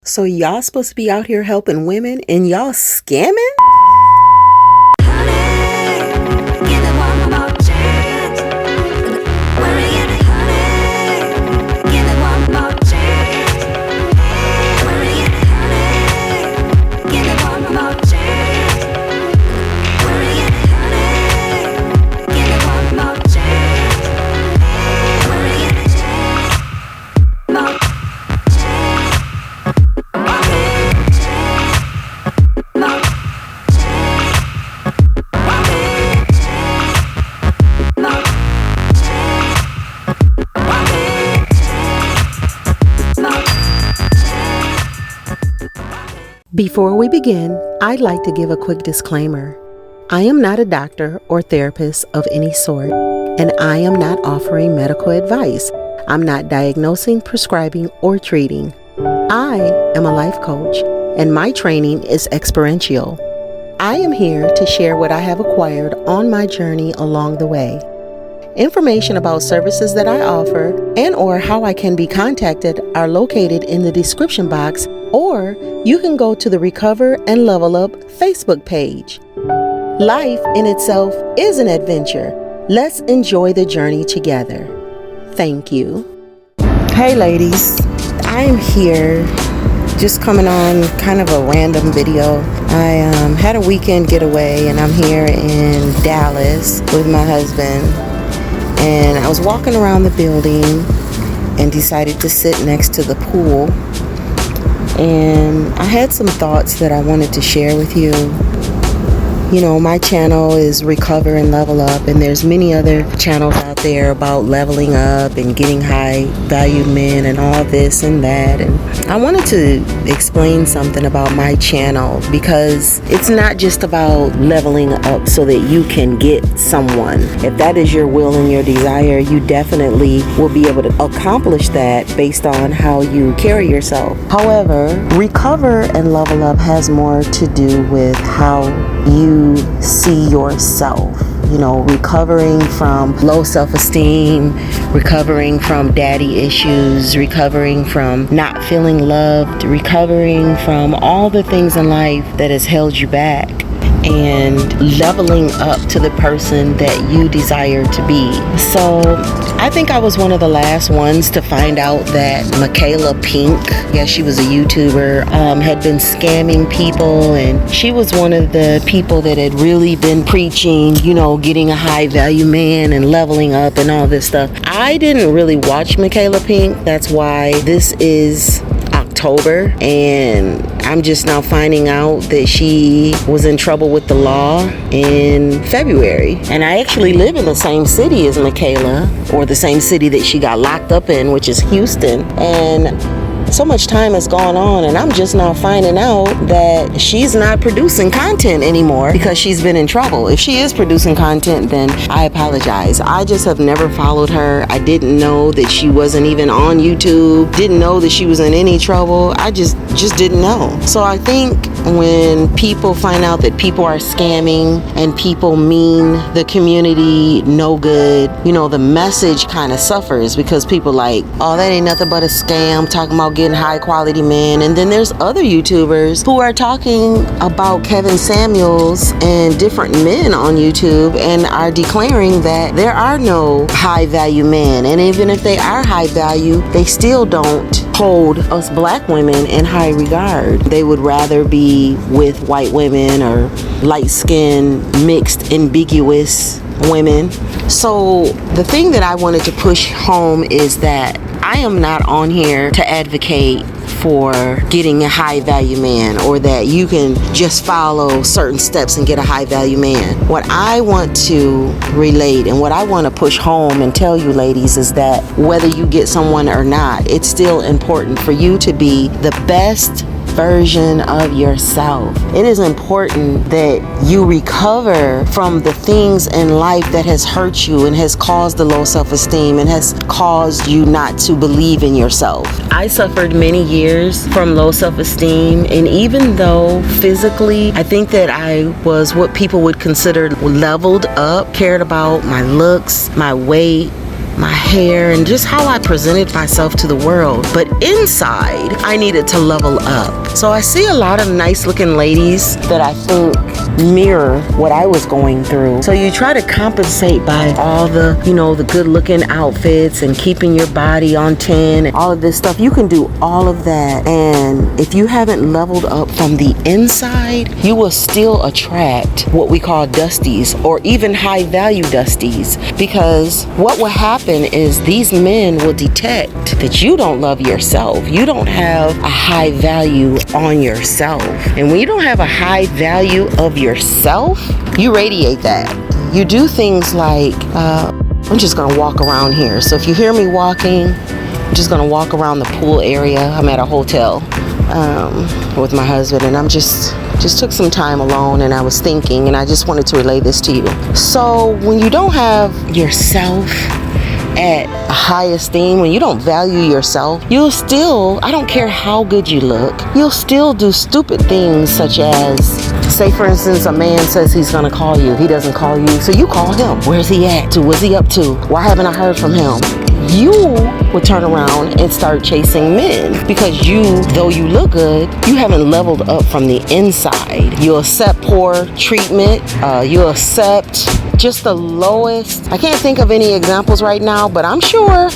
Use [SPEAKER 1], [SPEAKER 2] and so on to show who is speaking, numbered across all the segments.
[SPEAKER 1] So y'all supposed to be out here helping women and y'all scamming? Before we begin, I'd like to give a quick disclaimer. I am not a doctor or therapist of any sort, and I am not offering medical advice. I'm not diagnosing, prescribing, or treating. I am a life coach, and my training is experiential. I am here to share what I have acquired on my journey along the way. Information about services that I offer and or how I can be contacted are located in the description box, or you can go to the Recover and Level Up Facebook page. Life in itself is an adventure. Let's enjoy the journey together. Thank you. Hey ladies, I am here just coming on kind of a random video. I had a weekend getaway and I'm here in Dallas with my husband. And I was walking around the building and decided to sit next to the pool. And I had some thoughts that I wanted to share with you. You know, my channel is Recover and Level Up, and there's many other channels out there about leveling up and getting high valued men and all this and that. And I wanted to explain something about my channel, because it's not just about leveling up so that you can get someone. If that is your will and your desire, you definitely will be able to accomplish that based on how you carry yourself. However, Recover and Level Up has more to do with how you see yourself. You know, recovering from low self-esteem, recovering from daddy issues, recovering from not feeling loved, recovering from all the things in life that has held you back, and leveling up to the person that you desire to be. So I think I was one of the last ones to find out that Michaela Pink, yeah, she was a YouTuber, had been scamming people, and she was one of the people that had really been preaching, you know, getting a high value man and leveling up and all this stuff. I didn't really watch Michaela Pink. That's why this is October, and I'm just now finding out that she was in trouble with the law in February. And I actually live in the same city as Michaela, or the same city that she got locked up in, which is Houston. And so much time has gone on, and I'm just now finding out that she's not producing content anymore because she's been in trouble. If she is producing content, then I apologize. I just have never followed her. I didn't know that she wasn't even on YouTube, didn't know that she was in any trouble. I just didn't know. So I think when people find out that people are scamming and people mean the community no good, you know, the message kind of suffers, because people like, oh, that ain't nothing but a scam, talking about getting high quality men. And then there's other YouTubers who are talking about Kevin Samuels and different men on YouTube and are declaring that there are no high value men, and even if they are high value, they still don't hold us black women in high regard. They would rather be with white women or light-skinned, mixed, ambiguous women. So the thing that I wanted to push home is that I am not on here to advocate for getting a high value man, or that you can just follow certain steps and get a high value man. What I want to relate and what I want to push home and tell you ladies is that whether you get someone or not, it's still important for you to be the best version of yourself. It is important that you recover from the things in life that has hurt you and has caused the low self-esteem and has caused you not to believe in yourself. I suffered many years from low self-esteem, and even though physically I think that I was what people would consider leveled up, cared about my looks, my weight, my hair, and just how I presented myself to the world. But inside, I needed to level up. So I see a lot of nice looking ladies that I think mirror what I was going through. So you try to compensate by all the, the good looking outfits and keeping your body on 10 and all of this stuff. You can do all of that. And if you haven't leveled up from the inside, you will still attract what we call dusties, or even high value dusties. Because what will happen is these men will detect that you don't love yourself. You don't have a high value on yourself. And when you don't have a high value of yourself, you radiate that. You do things like, I'm just gonna walk around here. So if you hear me walking, I'm just gonna walk around the pool area. I'm at a hotel with my husband, and I'm just took some time alone, and I was thinking, and I just wanted to relay this to you. So when you don't have yourself at a high esteem, when you don't value yourself, you'll still, I don't care how good you look, you'll still do stupid things, such as, say for instance, a man says he's gonna call you, he doesn't call you, so you call him. Where's he at? What's he up to? Why haven't I heard from him? You would turn around and start chasing men, because though you look good, you haven't leveled up from the inside. You'll accept poor treatment. You'll accept just the lowest. I can't think of any examples right now, but I'm sure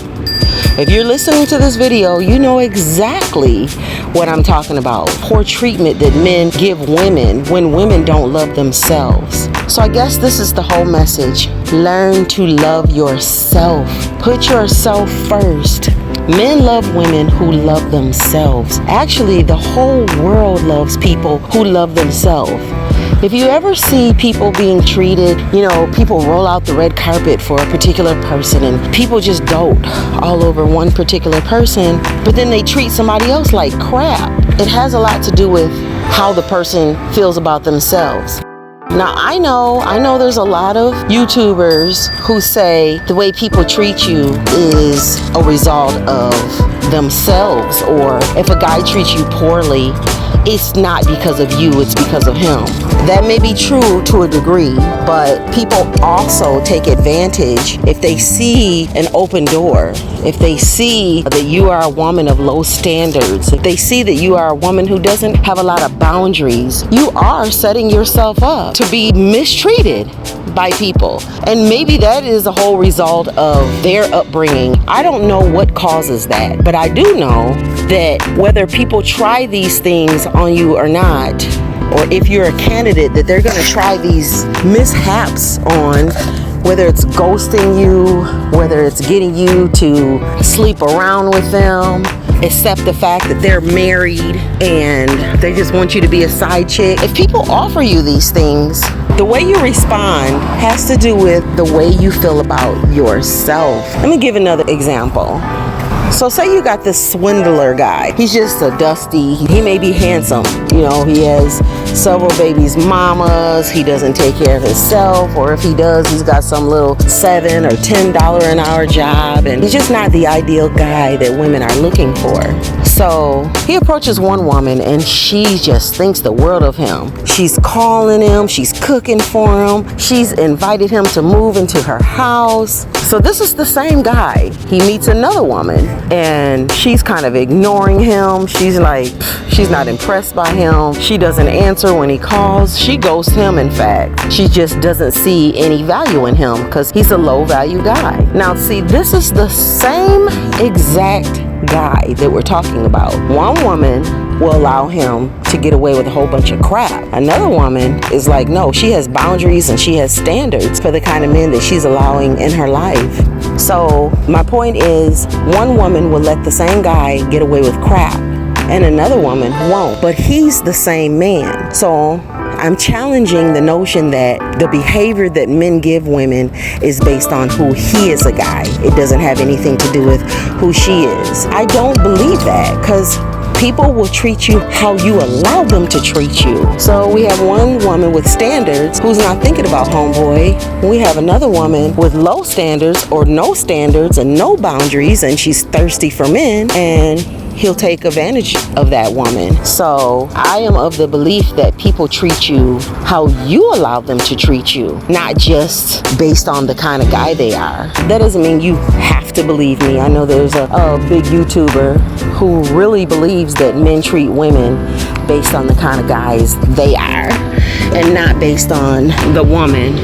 [SPEAKER 1] if you're listening to this video, you know exactly what I'm talking about. Poor treatment that men give women when women don't love themselves. So I guess this is the whole message. Learn to love yourself. Put yourself first. Men love women who love themselves. Actually, the whole world loves people who love themselves. If you ever see people being treated, people roll out the red carpet for a particular person and people just dote all over one particular person, but then they treat somebody else like crap. It has a lot to do with how the person feels about themselves. Now, I know there's a lot of YouTubers who say the way people treat you is a result of themselves, or if a guy treats you poorly, it's not because of you, it's because of him. That may be true to a degree, but people also take advantage if they see an open door, if they see that you are a woman of low standards, if they see that you are a woman who doesn't have a lot of boundaries, you are setting yourself up to be mistreated by people. And maybe that is a whole result of their upbringing. I don't know what causes that, but I do know that whether people try these things on you or not, or if you're a candidate that they're going to try these mishaps on, whether it's ghosting you, whether it's getting you to sleep around with them, accept the fact that they're married and they just want you to be a side chick. If people offer you these things, the way you respond has to do with the way you feel about yourself. Let me give another example. So say you got this swindler guy. He's just a dusty. He may be handsome. He has several babies' mamas. He doesn't take care of himself. Or if he does, he's got some little $7 or $10 an hour job. And he's just not the ideal guy that women are looking for. So he approaches one woman and she just thinks the world of him. She's calling him. She's cooking for him. She's invited him to move into her house. So this is the same guy. He meets another woman and she's kind of ignoring him. She's not impressed by him. She doesn't answer when he calls. She ghosts him, in fact. She just doesn't see any value in him because he's a low value guy. Now, see, this is the same exact guy that we're talking about. One woman will allow him to get away with a whole bunch of crap. Another woman is like, no, she has boundaries and she has standards for the kind of men that she's allowing in her life. So my point is, one woman will let the same guy get away with crap and another woman won't, but he's the same man. So I'm challenging the notion that the behavior that men give women is based on who he is a guy. It doesn't have anything to do with who she is. I don't believe that, because people will treat you how you allow them to treat you. So we have one woman with standards who's not thinking about homeboy. We have another woman with low standards or no standards and no boundaries, and she's thirsty for men, and he'll take advantage of that woman. So I am of the belief that people treat you how you allow them to treat you, not just based on the kind of guy they are. That doesn't mean you have to believe me. I know there's a big YouTuber who really believes that men treat women based on the kind of guys they are and not based on the woman.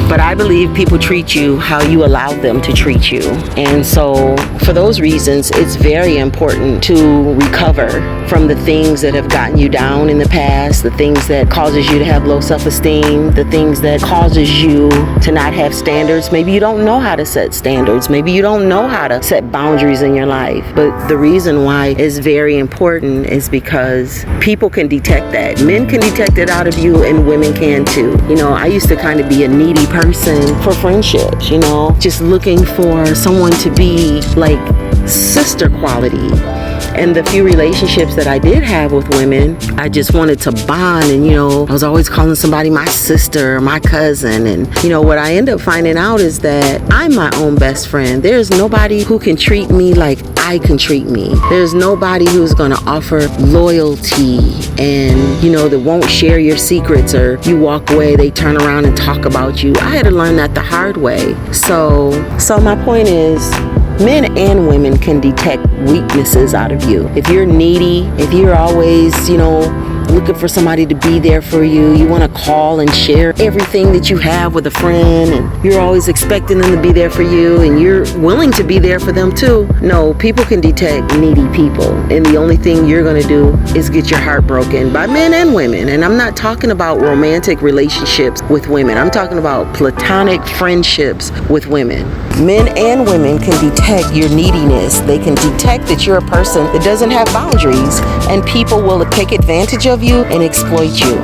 [SPEAKER 1] But I believe people treat you how you allow them to treat you. And so for those reasons, it's very important to recover from the things that have gotten you down in the past, the things that causes you to have low self-esteem, the things that causes you to not have standards. Maybe you don't know how to set standards. Maybe you don't know how to set boundaries in your life. But the reason why it's very important is because people can detect that. Men can detect it out of you and women can too. You know, I used to kind of be a needy person for friendships, you know, just looking for someone to be like sister quality. And the few relationships that I did have with women, I just wanted to bond. And, you know, I was always calling somebody my sister or my cousin. And, you know, what I end up finding out is that I'm my own best friend. There's nobody who can treat me like I can treat me. There's nobody who's going to offer loyalty and, you know, that won't share your secrets, or you walk away, they turn around and talk about you. I had to learn that the hard way. So my point is, men and women can detect weaknesses out of you. If you're needy, if you're always, you know, looking for somebody to be there for you, you want to call and share everything that you have with a friend, and you're always expecting them to be there for you, and you're willing to be there for them too. No, people can detect needy people, and the only thing you're going to do is get your heart broken by men and women. And I'm not talking about romantic relationships with women. I'm talking about platonic friendships with women. Men and women can detect your neediness. They can detect that you're a person that doesn't have boundaries, and people will take advantage of you and exploit you.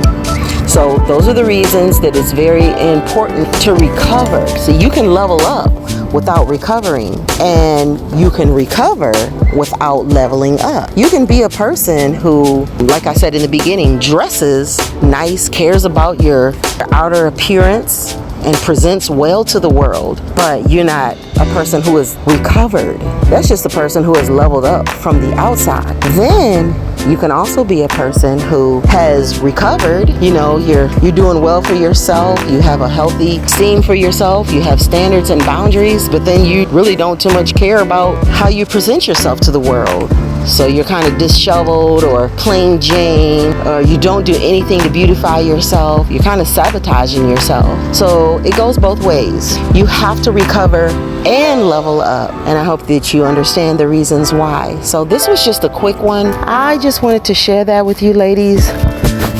[SPEAKER 1] So those are the reasons that it's very important to recover. So you can level up without recovering, and you can recover without leveling up. You can be a person who, like I said in the beginning, dresses nice, cares about your outer appearance, and presents well to the world, but you're not a person who is recovered. That's just a person who has leveled up from the outside. Then you can also be a person who has recovered. You know, you're doing well for yourself, you have a healthy esteem for yourself, you have standards and boundaries, but then you really don't too much care about how you present yourself to the world. So you're kind of disheveled or plain Jane, or you don't do anything to beautify yourself. You're kind of sabotaging yourself. So it goes both ways. You have to recover and level up. And I hope that you understand the reasons why. So this was just a quick one. I just wanted to share that with you ladies.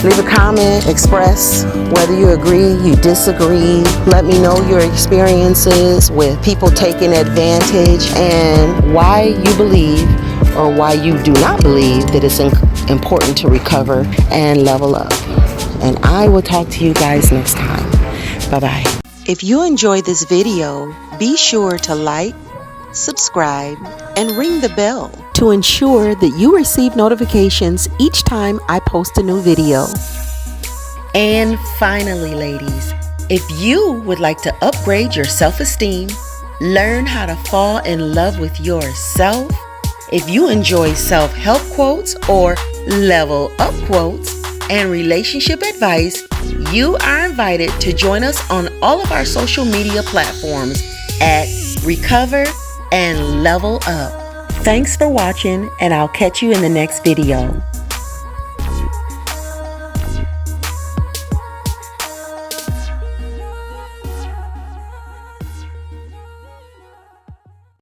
[SPEAKER 1] Leave a comment, express whether you agree, you disagree. Let me know your experiences with people taking advantage and why you believe or why you do not believe that it's important to recover and level up. And I will talk to you guys next time. Bye-bye. If you enjoyed this video, be sure to like, subscribe, and ring the bell to ensure that you receive notifications each time I post a new video. And finally, ladies, if you would like to upgrade your self-esteem, learn how to fall in love with yourself, if you enjoy self-help quotes or level up quotes and relationship advice, you are invited to join us on all of our social media platforms at Recover and Level Up. Thanks for watching, and I'll catch you in the next video.